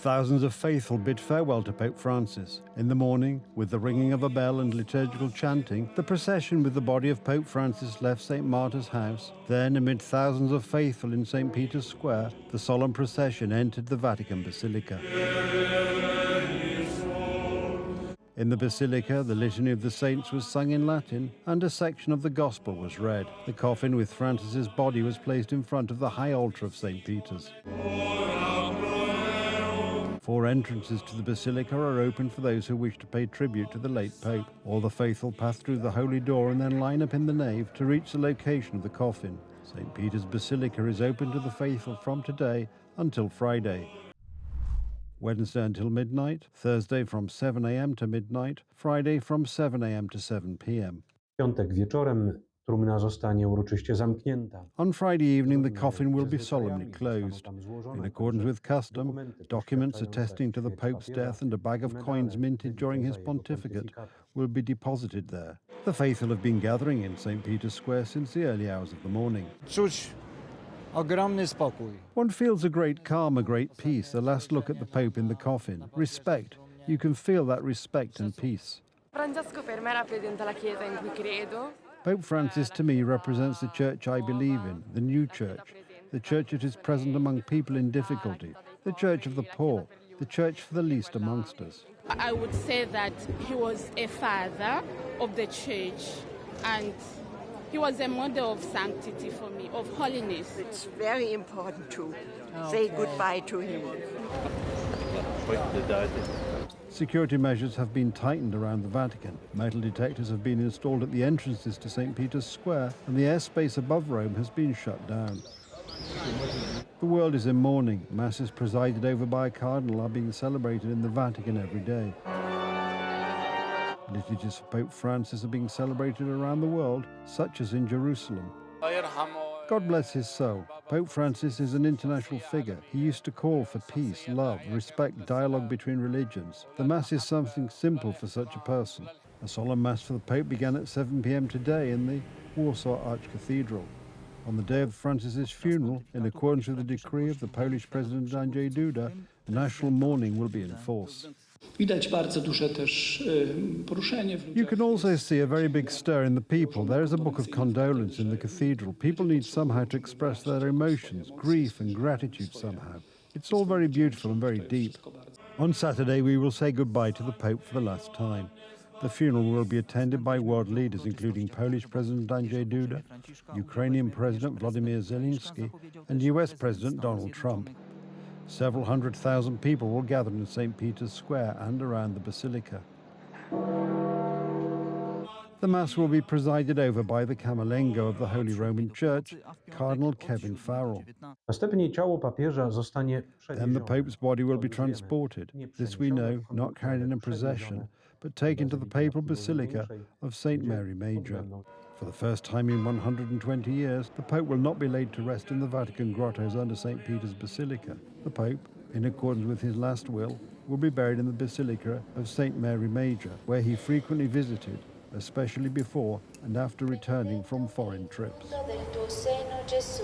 Thousands of faithful bid farewell to Pope Francis. In the morning, with the ringing of a bell and liturgical chanting, the procession with the body of Pope Francis left St. Martha's house. Then, amid thousands of faithful in St. Peter's Square, the solemn procession entered the Vatican Basilica. In the Basilica, the Litany of the Saints was sung in Latin, and a section of the Gospel was read. The coffin with Francis's body was placed in front of the high altar of St. Peter's. 4 entrances to the Basilica are open for those who wish to pay tribute to the late Pope. All the faithful pass through the Holy Door and then line up in the nave to reach the location of the coffin. St. Peter's Basilica is open to the faithful from today until Friday. Wednesday until midnight, Thursday from 7 a.m. to midnight, Friday from 7 a.m. to 7 p.m. Piątek wieczorem trumna zostanie uroczyście zamknięta. On Friday evening, the coffin will be solemnly closed. In accordance with custom, documents attesting to the Pope's death and a bag of coins minted during his pontificate will be deposited there. The faithful have been gathering in St. Peter's Square since the early hours of the morning. Czuć ogromny spokój. One feels a great calm, a great peace, a last look at the Pope in the coffin. Respect. You can feel that respect and peace. Francesco per me rappresenta la Chiesa in cui credo. Pope Francis to me represents the church I believe in, the new church, the church that is present among people in difficulty, the church of the poor, the church for the least amongst us. I would say that he was a father of the church, and he was a model of sanctity for me, of holiness. It's very important to say goodbye to him. Security measures have been tightened around the Vatican. Metal detectors have been installed at the entrances to St. Peter's Square, and the airspace above Rome has been shut down. The world is in mourning. Masses presided over by a cardinal are being celebrated in the Vatican every day. Liturgies for Pope Francis are being celebrated around the world, such as in Jerusalem. God bless his soul. Pope Francis is an international figure. He used to call for peace, love, respect, dialogue between religions. The Mass is something simple for such a person. A solemn Mass for the Pope began at 7 p.m. today in the Warsaw Archcathedral. On the day of Francis's funeral, in accordance with the decree of the Polish President Andrzej Duda, national mourning will be in force. You can also see a very big stir in the people. There is a book of condolence in the cathedral. People need somehow to express their emotions, grief and gratitude somehow. It's all very beautiful and very deep. On Saturday, we will say goodbye to the Pope for the last time. The funeral will be attended by world leaders, including Polish President Andrzej Duda, Ukrainian President Volodymyr Zelensky, and US President Donald Trump. Several 100,000 people will gather in St. Peter's Square and around the Basilica. The Mass will be presided over by the Camerlengo of the Holy Roman Church, Cardinal Kevin Farrell. Następnie ciało papieża zostanie Then the Pope's body will be transported. This we know, not carried in a procession, but taken to the Papal Basilica of St. Mary Major. For the first time in 120 years, the Pope will not be laid to rest in the Vatican grottos under St. Peter's Basilica. The Pope, in accordance with his last will be buried in the Basilica of St. Mary Major, where he frequently visited, especially before and after returning from foreign trips. Del tuo seno, Gesù.